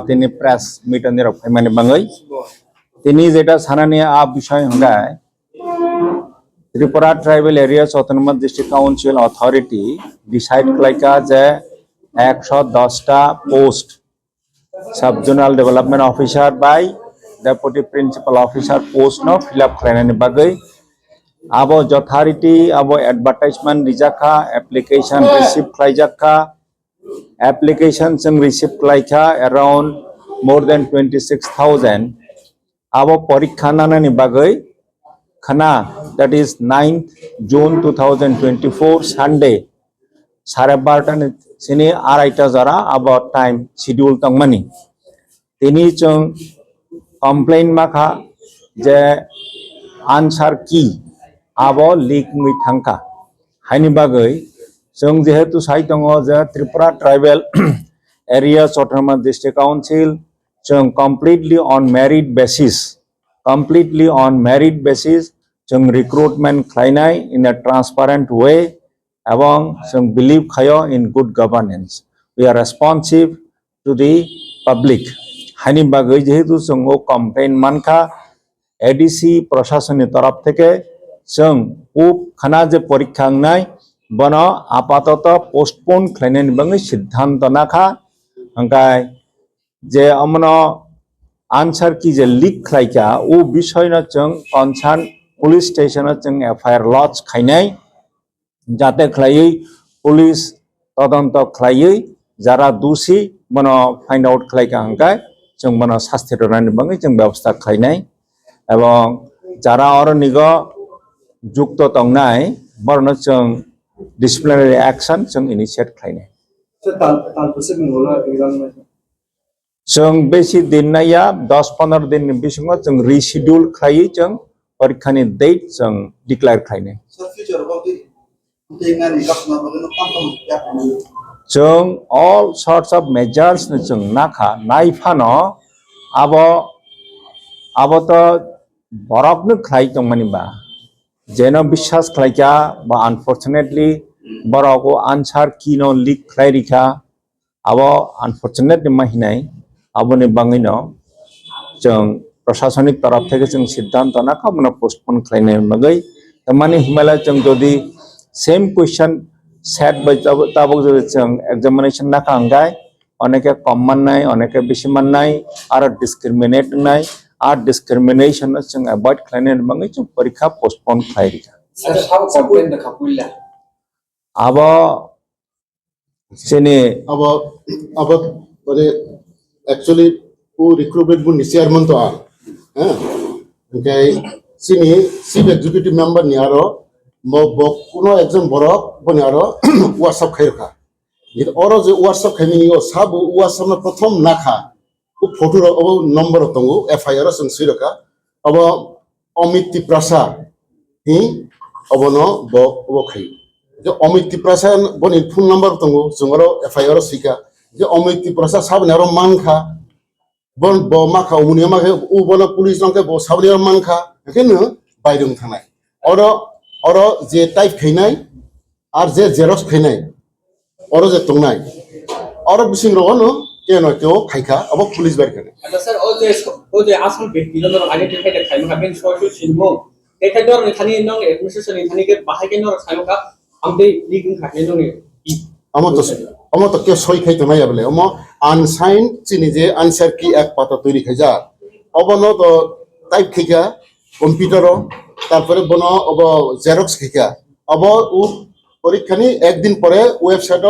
তিনি প্রেস মিটন মানে বাঙাই তিনি যেটা সানানি আ বিষয় হঙ্গায় Tripura tribal areas autonomous district council authority decide कलाइका जे 110टा post sub zonal development officer by deputy principal officer post नो फिलअप खालायनायनि बागै आबो जथारिटी आबो एडवर्टाइजमेंट रिजाखा एप्लीकेशन रिसीव खालायजाखा एप्लीकेशन जों रिसीव खालायखा अराउंड मोर देन 26,000 आबो परीक्षा नानायनि बागै खना that is 9th June 2024 Sunday 12:30 sini araita jara about time schedule tangmani tini chung complain makha je answer ki abo leak mui thangka haini bagai chung jehetu saitongo je Tripura tribal areas autonomous district council chung completely on merit basis जों recruitment खालायनाय in a transparent way एवं जों believe खायो in good governance we are responsive to the public हानि बागै जेहेतु जों complain मानखा ADC प्रशासन तरफ थेके जों खाना जे परीक्षा नाय बनो आपातत पोस्टपोन खालायनायनि बागै सिद्धांत नाखा ओंखाय जे अमनो आंसर की जे लीक खालायखा ओ विषय न जों कनसार्न पुलिस स्टेशन जों एफआईआर लॉन्च खायनाय जाते खालायै पुलिस तदंत खालायै जरा दोषी बनो फाइंड आउट खालायखा हंखाय जों बनो शास्ति होनायनि बागै जों व्यवस्था खालायनाय एवं जरा और निग जुक्त तंनाय बरनो जों डिसिप्लिनरी एक्शन जों इनिशिएट खालायनाय जों बेसि दिन नाया 10-15 दिन बिसिङाव जों रिशिड्यूल खालायै जों परीक्षानि डेट जों डिक्लेयर खालायनाय जों all sorts of measures जों नाखा नायफानो आबो तो बरफनो खालाय दंमानिबा जेन विश्वास खालायखा बा अनफॉर्चुनेटली बरफो आंसर कीनो लीक खालायरिखा आबो अनफॉर्चुनेटली माहिनाय आबोनि बाङैनो जों प्रशासनिक तरफ থেকে जों सिद्धांत नाखा मनो पोस्टपोन खालायनाय बागै माने हिमालय जों जदि सेम क्वेश्चन सेट बाय ताबो जों एग्जामिनेशन नाखा हंगाय अनेके कम माननाय अनेके बेसि माननाय आरो डिस्क्रिमिनेट नाय आर डिस्क्रिमिनेशन जों अवॉइड खालायनाय बागै जों परीक्षा पोस्टपोन खालायरिखा सर हाउ कंप्लेन द खापुइला आबो सेने अब बोले एक्चुअली वो रिक्रूटमेंट बुन चेयरमैन तो आ हैं ओके सिनी चीफ एग्जीक्यूटिव मेंबर नियारो मो कोनो एकजन बरक बनियारो व्हाट्सएप खायरखा ये और जो व्हाट्सएप खायनियो सब व्हाट्सएप में प्रथम नाखा वो फोटो रो नंबर तंगो एफआईआर जों सिरखा अब अमित तिप्रासा ही अबनो बो खाय जो अमित तिप्रासा बनि फोन नंबर तंगो जोंरो एफआईआर सिका जो अमित तिप्रासा सब नारो मानखा बन ब माखा उनि माखा उ बन पुलिस नंके ब साबनियार मानखा एखेनो बायदों थानाय और जे टाइप खैनाय आर जे जेरक्स खैनाय और जे तंनाय और बिसिं रनो केनो केओ खायखा अब पुलिस बारखाने अच्छा सर ओ जे आसाम व्यक्ति न आइडेंटिफाई द खाइनो का बेन सोशल सिनमो एखादर थानी नंग एडमिनिस्ट्रेशन थानी के बाहाय के नर खाइनो का आमदे लिगिं खाइनो नि अमो तो के सय खाइतो नाय आबले अमो अनसाइन चिनि जे आंसर की एक पाता तैरि खाइजा अबनो तो टाइप खैका कंप्यूटर तारपरे बनो अब जेरक्स खैका अब उ परीक्षानि एक दिन परे वेबसाइट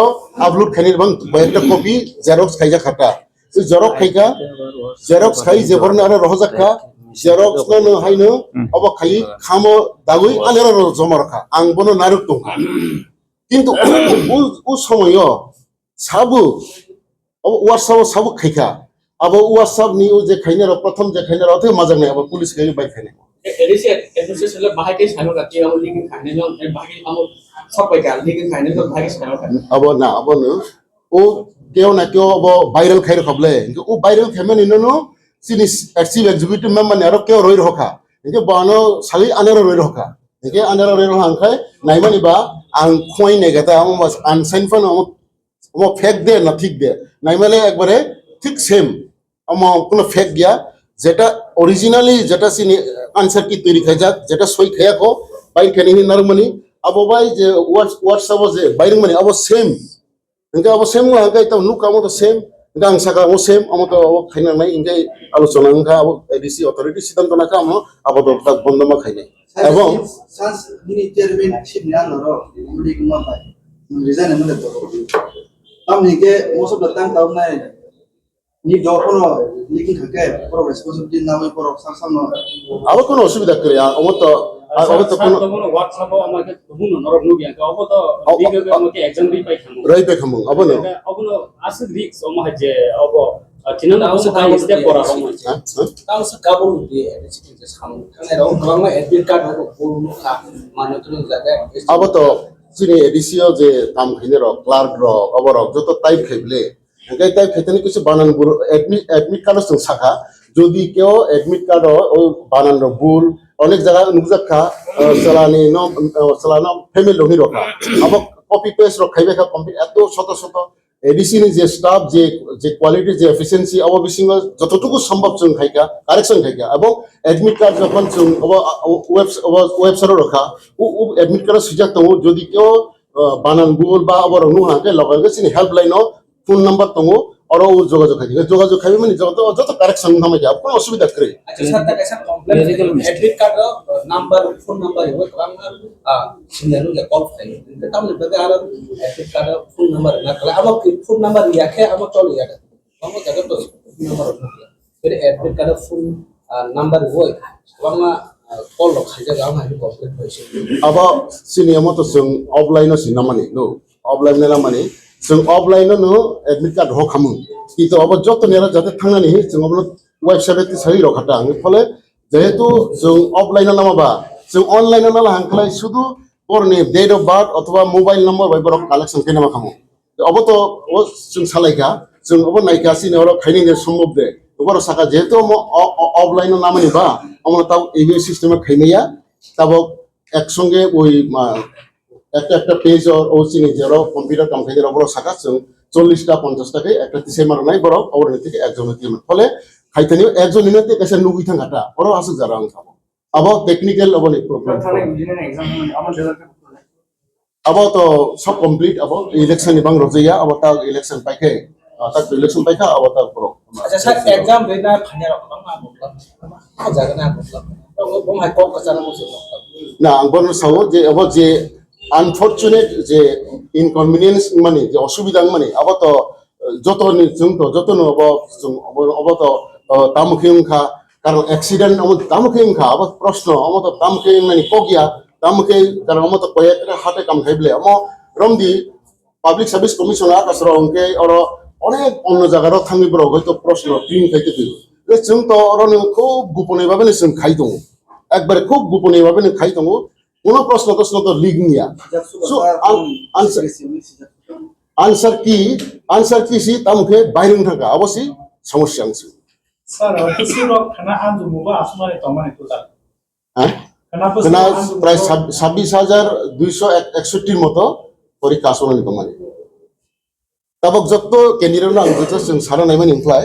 अपलोड खानि बन एक कपि जेरक्स खाइजा खाता जे जेरक्स खैका जेरक्स खाइ जेबरन आरो रहजाखा जेरक्स न हाइनो अब खाइ खामो दागै आनेर जमा रखा आं बनो नारुक दं किंतु उ समय साबु अब व्हाट्सएप साबु खैखा अब व्हाट्सएप नि जे खैने प्रथम जे खैने रथे मजंग अब पुलिस के बाय खैने एडिसी एडमिनिस्ट्रेशन ले बाहाय के साइनो का के हम लिगिं खाइनो न बाहाय हम सब पे का लिगिं खाइनो न बाहाय साइनो का अब ना अब न ओ केव ना केव अब वायरल खैर खबले ओ वायरल खैमन इनो सिनि चीफ एग्जीक्यूटिव मेंबर ने केव रोइ रखा इके बानो सालि आनेर रोइ रखा इके आनेर रोइ रखा आंखाय नायमानिबा आं खय नेगाता हम आनसाइन फन हम फेक दे ना ठीक दे नायमाले एकबारे ঠিক সেম আমার কোনো ফেক গিয়া যেটা অরিজিনালি যেটা সিনি আনসার কি তৈরি খাই যাক যেটা সই খাইয়া কো বাইর খানি নারমানি আবো বাই যে হোয়াটসঅ্যাপ যে বাইর মানে আবো same Engkau apa sem lah, engkau tahu nuk kamu tu sem, engkau angsa kamu sem, kamu tu awak kena mai, engkau alusona engkau awak edisi authority sidang tu nak kamu, apa tu tak benda mak kena. Abang, sans ini chairman ship ni anu loh, ini cuma apa? Resign mana tu? Am ni ke most of the time tahu nai, ni jauh pun ni kan pro responsibility nama pro sang no. awak kono অসুবিধা করে, awak tu, awak tu kono WhatsApp আমাকে তখন নরক নু গিয়া of তো লিগে আমাকে এক্সাম দি পাই খামু rai pe kamu, apa no? Of আছে রিক্স ও মা যে অব চিনা না আছে তাই স্টেপ করা ও মা Tahu sekabur dia ada cerita sama. Karena orang orang mah edit card orang puluh kah mana tu ni jaga. Awak tu sini edisi je tam kene rok, clerk rok, awak rok, jodoh type kebile. Engkau type kete ni কিছু বানান ভুল admit card song শাখা যদি কেউ admit card ও বানান ভুল অনেক জায়গা নুজাকা চালানি ন চালানো ফ্যামিলি লহি রখা আবার কপি পেস্ট রখাইবে খা কমপ্লিট এত শত শত এডিসি নি যে স্টাফ যে কোয়ালিটি যে এফিসিয়েন্সি অব বিসিং যতটুকু সম্ভব जों খাইকা কারেকশন খাইকা এবং এডমিট কার্ড যখন जों ওয়েবসাইটে রখা ও এডমিট কার্ড সুযোগ তো যদি কেউ বানান ভুল বা আবার নুহাকে লগাগে সিনি হেল্পলাইন ফোন নাম্বার তো और যোগাযোগ খাইবে মানে যত কারেকশন নামে যাব কোনো অসুবিধা করে Aja saya tak kisah komplain. Edit card number phone number itu orang senior lu call file. Kita tahu ni bagaimana ada edit card phone number. Nah kalau awak phone number dia ke awak call ya. Kamu jaga tu number. Jadi edit card phone number itu, orang call lo saja kamu harus komplain polisi. aba sini amoto sung offline no sinamani no offline na mani sung offline no admit card ho khamu কিন্তু aba joto nera jate thangani sung ablo website te sahi rokhata ang phole jehetu sung offline na ba sung online na la hangklai শুধু porni date of birth অথবা mobile number by borok collection kena ma khamu abo to o sung salaika sung abo naika sini oro khaini ne সম্ভব de ওপর শাখা যেহেতু offline নামানি বা আমরা তাও এই সিস্টেমে খাইনিয়া তাবো একসঙ্গে ওই একটা একটা পেজ ও চিনি যে কম্পিউটার কামখাইদের ওপর শাখা 40টা 50টাকে একটা তিসে মারা নাই বড় ওর থেকে একজন ফলে খাইতে নিও একজন নিতে কাছে নুগুই থাকাটা ওর আছে যারা আমি খাবো আবার টেকনিক্যাল অবনি প্রবলেম আবার তো সব কমপ্লিট আবার ইলেকশন এবং রজইয়া আবার তা ইলেকশন পাইকে tak election baik kah awak tak pro? Aja saya exam beda hanya orang apa pula. Aja kena apa pula. Orang hai kok kesana musuh. Nah, angkor sawo je awak je unfortunate je inconvenience মানে যে অসুবিধা মানে awak to যত নি जों to যত no awak to তামুখিং খা কারণ অ্যাক্সিডেন্ট আমত তামুখিং খা awak প্রশ্ন আমত তামুখিং মানে কগিয়া তামুখে কারণ আমত কয়েকটা হাতে কাম খাইবলে আম রমদি পাবলিক সার্ভিস কমিশনার আসর অঙ্কে আর অনেক অন্য জায়গার থামি বড় হয়তো প্রশ্ন প্রিন্ট খাইতে দিল जों তো অরনে খুব গোপনে ভাবে जों খাই দङ একবারে খুব গোপনে ভাবে খাই দङ কোনো প্রশ্ন তো লিগ নিয়া সো আনসার কি সি তামুখে বাইরে থাকা অবশ্যই সমস্যা অংশ স্যার কিসিরক খানা আনজুমুবা আসমানে তমানে তোলা হ্যাঁ খানা প্রায় 26,261 মতো পরীক্ষা আসমানে তমানে tabok jotto kendirau na angkuto जों सारा नायमान इमप्लाय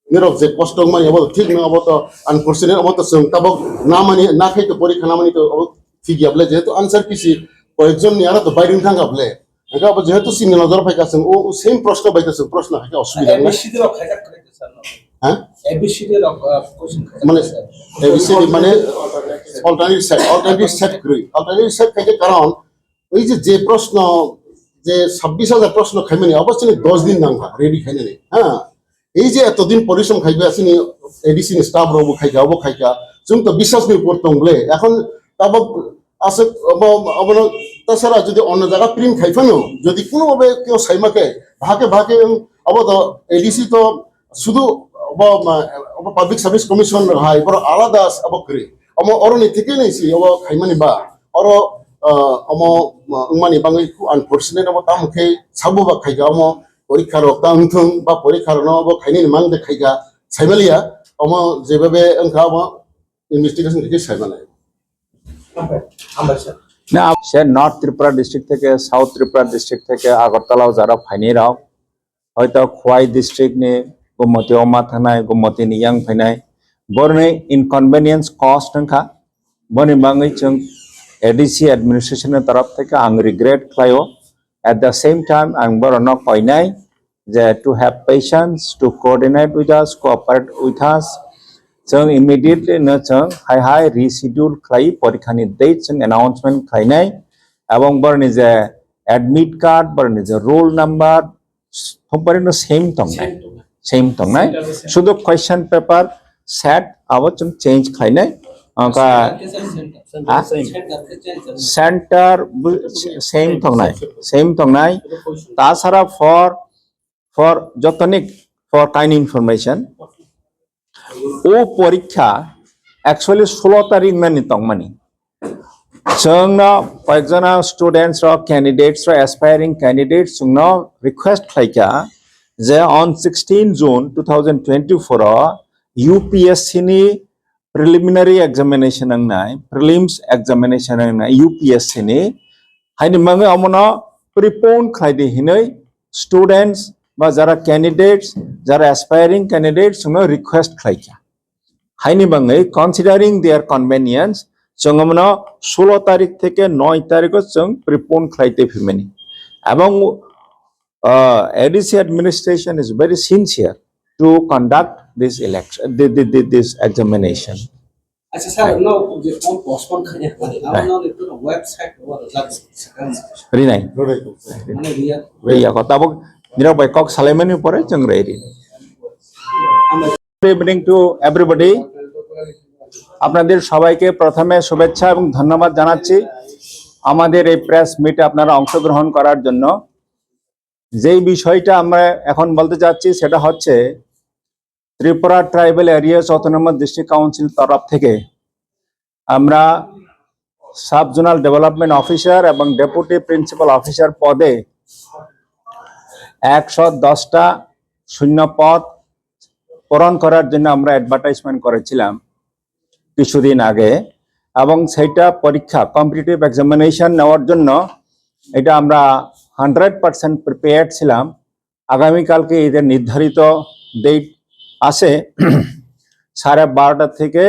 निरब जे कष्ट माने अब ठीक न अब त अनफॉर्चुनेट अब त जों tabok ना माने ना खाइतो परीक्षा ना माने तो अब ठीक याबले जेहेतु आन्सार किसी कयेकजन नि आरो तो बाइरिं थांगाबले एका अब जेहेतु सिंग नजर फाइका जों ओ सेम प्रश्न बाइता जों प्रश्न हाके असुबिदा ना एबीसीडी रक खाजा करे सर हां एबीसीडी रक क्वेश्चन माने एबीसीडी माने अल्टरनेटिव सेट खाइके कारण ওই যে প্রশ্ন যে 26,000 প্রশ্ন খাইমানি অবশ্যই 10 দিন নাঙ্গা রেডি খাইনে হ্যাঁ এই যে এতদিন পরিশ্রম খাইবে আসিনি এডিসিন স্টাফ রব খাইকা অব খাইকা जों তো বিশ্বাস নি করতংলে এখন তাবক আছে অব তাছাড়া যদি অন্য জায়গা প্রিন্ট খাইফানো যদি কোনোভাবে কেউ সাইমাকে ভাগে অব তো এডিসি তো শুধু অব পাবলিক সার্ভিস কমিশন হাই বড় আলাদা অব করে অরনি থেকে নেছি অব খাইমানি বা অর মানে বাঙালি আনফর্চুনেট अब तामुखे साबुबा खाइगा परीक्षा रक तांथों बा परीक्षा रनो खाइनि मांग दे खाइगा साइमालिया जेबाबे अंखा इनभेस्टिगेशन के साइमानाय না সে নর্থ ত্রিপুরা ডিস্ট্রিক্ট থেকে সাউথ ত্রিপুরা ডিস্ট্রিক্ট থেকে আগরতলাও যারা ফাইনি রাও হয়তো খোয়াই ডিস্ট্রিক্ট নি গুমতি অমা থানায় গুমতি ni yang ফাইনাই বরনে ইনকনভেনিয়েন্স কস্ট হংখা বনি বাঙ্গই जों एडीसी एडमिनिस्ट्रेशन तरफ থেকে आं रिग्रेट खालायो at the same time आं बरनो कइनाय जे to have patience to coordinate with us cooperate with us जों immediately न जों हाय हाय reschedule खालाय परीक्षानि डेट जों announcement खालायनाय এবং बरनि जे admit card बरनि जे roll number সম্পূর্ণ सेम तंगनाय শুধু question paper set आबो जों चेंज खालायनाय का सेंटर सेम तंगनाय तासारा फॉर जतनिक फॉर काइंड इनफरमेशन ओ परीक्षा एक्चुअली 16 तारीख में तंगमानी जोंना पाइजना स्टूडेंट्स और कैंडिडेट्स और एस्पायरिंग कैंडिडेट्स जोंना रिक्वेस्ट खालायका जे ऑन 16 जून 2024 यूपीएससी नि preliminary examination अंगनाय prelims examination अंगनाय UPSC नि हायनि मंगे अमनो प्रिपोन खायदे हिनै students बा जरा candidates जरा aspiring candidates जोंनो request खायका हायनि मंगे considering their convenience जों अमनो 16 तारिख থেকে 9 तारिख जों प्रिपोन खायते फिमेनि एवं ADC administration is very sincere to conduct this election, this examination. अच्छा सर नो जे फोन पोस्टपोन खाने वाले अब नो तो वेबसाइट और लग Rinay. माने रिया Iya kota bok nira by kok Salaiman pore jeng ready. Good evening to everybody. আপনাদের সবাইকে প্রথমে শুভেচ্ছা এবং ধন্যবাদ জানাচ্ছি আমাদের এই প্রেস মিটে আপনারা অংশগ্রহণ করার জন্য। যেই বিষয়টা আমরা এখন বলতে যাচ্ছি সেটা হচ্ছে Tripura tribal areas autonomous district council তরফ থেকে আমরা সাব জোনাল ডেভেলপমেন্ট অফিসার এবং ডেপুটি প্রিন্সিপাল অফিসার পদে 110টা শূন্য পদ পূরণ করার জন্য আমরা অ্যাডভার্টাইজমেন্ট করেছিলাম কিছুদিন আগে এবং সেটা পরীক্ষা কম্পিটিটিভ এক্সামিনেশন নেওয়ার জন্য এটা আমরা 100% প্রিপেয়ার্ড ছিলাম। আগামীকালকে এদের নির্ধারিত ডেট আছে 12:30 থেকে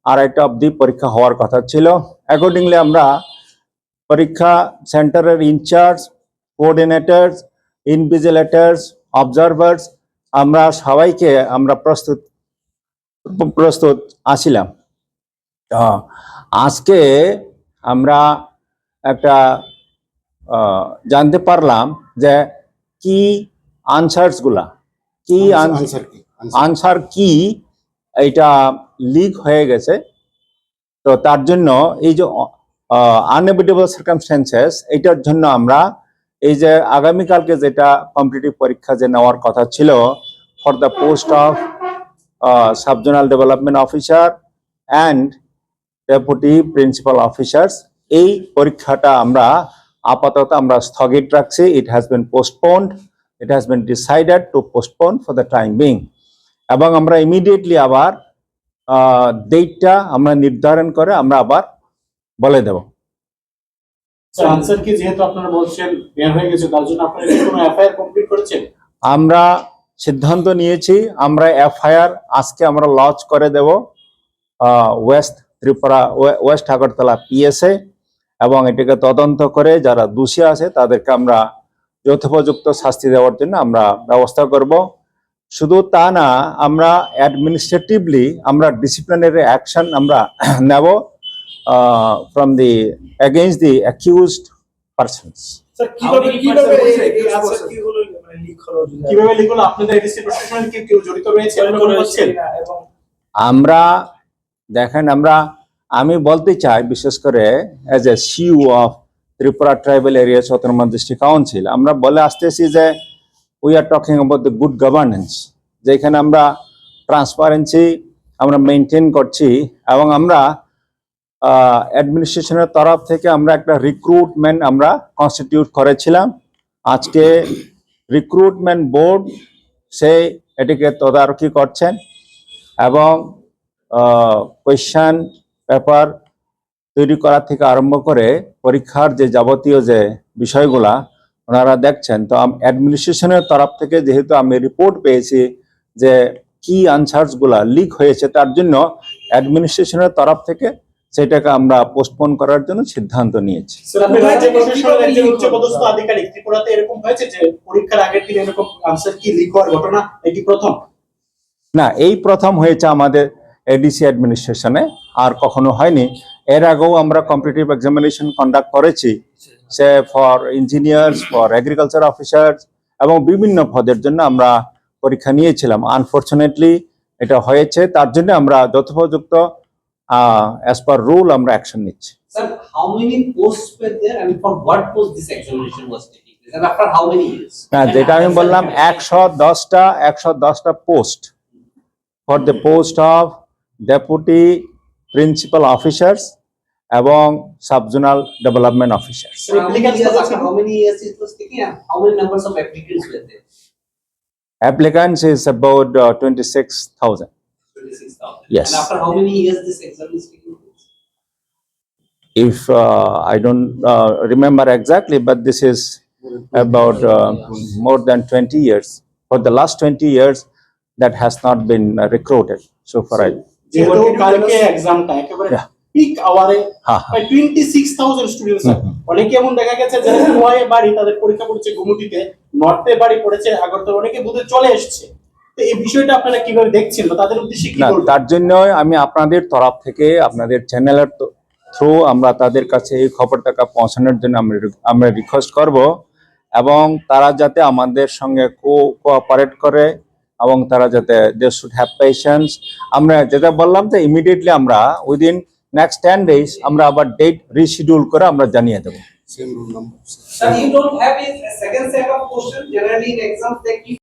2:30 অবধি পরীক্ষা হওয়ার কথা ছিল। অ্যাকর্ডিংলি আমরা পরীক্ষা সেন্টারের ইনচার্জ, কোঅর্ডিনেটরস, ইনভিজিলেটরস, অবজারভার্স আমরা সবাইকে আমরা প্রস্তুত আছিলাম। আজকে আমরা একটা জানতে পারলাম যে কি আনসারসগুলা কি আনসার কি এটা লিক হয়ে গেছে। তো তার জন্য এই যে আনএভিটেবল সার্কামস্ট্যান্সেস এটার জন্য আমরা এই যে আগামীকালকে যেটা কম্পিটিটিভ পরীক্ষা যে নেওয়ার কথা ছিল for the post of sub zonal development officer and deputy principal officers এই পরীক্ষাটা আমরা আপাতত আমরা স্থগিত রাখছি। It has been postponed, it has been decided to postpone for the time being এবং আমরা ইমিডিয়েটলি আবার ডেটটা আমরা নির্ধারণ করে আমরা আবার বলে দেব। স্যার আনসার কি যেহেতু আপনারা বলছেন বের হয়ে গেছে তার জন্য আপনারা কি কোনো এফআইআর কমপ্লিট করেছেন? আমরা সিদ্ধান্ত নিয়েছি আমরা এফআইআর আজকে আমরা লঞ্চ করে দেব ওয়েস্ট ত্রিপুরা ওয়েস্ট আগরতলা পিএসএ এবং এটাকে তদন্ত করে যারা দোষী আছে তাদেরকে আমরা যথোপযুক্ত শাস্তি দেওয়ার জন্য আমরা ব্যবস্থা করব। শুধু তা না আমরা অ্যাডমিনিস্ট্রেটিভলি আমরা ডিসিপ্লিনারি অ্যাকশন আমরা নেব from the against the accused persons. Sir কিভাবে লিক হলো আপনাদের এডিসি প্রশাসনের কি কেউ জড়িত রয়েছে মনে হচ্ছে? আমরা দেখেন আমি বলতে চাই বিশেষ করে as a CEO of Tripura tribal areas autonomous district council আমরা বলে আসতেছি যে we are talking about the good governance, যেখানে আমরা ট্রান্সপারেন্সি আমরা মেনটেন করছি এবং আমরা অ্যাডমিনিস্ট্রেশনের তরফ থেকে আমরা একটা রিক্রুটমেন্ট আমরা কনস্টিটিউট করেছিলাম। আজকে রিক্রুটমেন্ট বোর্ড সেই এটিকে তদারকি করছেন এবং কোয়েশ্চন পেপার তৈরি করা থেকে আরম্ভ করে পরীক্ষার যে যাবতীয় যে বিষয়গুলা ওনারা দেখছেন। তো অ্যাডমিনিস্ট্রেশনের তরফ থেকে যেহেতু আমি রিপোর্ট পেয়েছি যে কি আনসার্স গুলা লিক হয়েছে, তার জন্য অ্যাডমিনিস্ট্রেশনের তরফ থেকে সেটাকে আমরা পোস্টপোন করার জন্য সিদ্ধান্ত নিয়েছি। স্যার, আপনি রাজ্য প্রশাসনের একজন উচ্চপদস্থ আধিকারিক, ত্রিপুরাতে এরকম হয়েছে যে পরীক্ষার আগের দিন এরকম আনসার কি লিক হওয়ার ঘটনা এটি প্রথম? না, এই প্রথম হয়েছে আমাদের এডিসি অ্যাডমিনিস্ট্রেশনে, আর কখনো হয়নি। এর আগেও আমরা কম্পিটিটিভ এক্সামিনেশন কন্ডাক্ট করেছি, say for engineers, for agriculture officers এবং বিভিন্ন পদের জন্য আমরা পরীক্ষা নিয়েছিলাম। আনফরচুনেটলি এটা হয়েছে, তার জন্য আমরা যথোপযুক্ত অ্যাজ পার রুল আমরা অ্যাকশন নিচ্ছি। Sir, how many posts were there and for what post this examination was taking place and after how many years? হ্যাঁ, যেটা আমি বললাম 110টা post for the post of deputy principal officers এবং subzonal development officers. So how many years it was taking and how many numbers of applicants were there? Applicants is about 26,000. 26,000. Yes. And after how many years this exam is taking place? If I don't remember exactly, but this is about more than 20 years. For the last 20 years, that has not been recruited so far. যেহেতু কালকে এক্সামটা একেবারে Yeah. Pick আওয়ারে হ্যাঁ, হ্যাঁ। প্রায় 26,000 students, অনেকে এমন দেখা গেছে যারা গোয়ায় বাড়ি তাদের পরীক্ষা পড়েছে গুমতিতে, নর্থে বাড়ি পড়েছে আগরতলা, অনেকে বুধে চলে এসেছে। তো এই বিষয়টা আপনারা কিভাবে দেখছেন বা তাদের উদ্দেশ্যে কি না, বলবেন? তার জন্য আমি আপনাদের তরফ থেকে আপনাদের চ্যানেলের থ্রু আমরা তাদের কাছে এই খবরটা পৌঁছানোর জন্য আমরা রিকোয়েস্ট করব, এবং তারা যাতে আমাদের সঙ্গে কোঅপারেট করে এবং তারা যাতে দে শুড হ্যাভ পেশেন্স। আমরা যেটা বললাম যে ইমিডিয়েটলি আমরা উইদিন নেক্সট 10 days আমরা আবার ডেট রিশিডিউল করে আমরা জানিয়ে দেবো। Sir, you don't have a second set of questions generally in exams they keep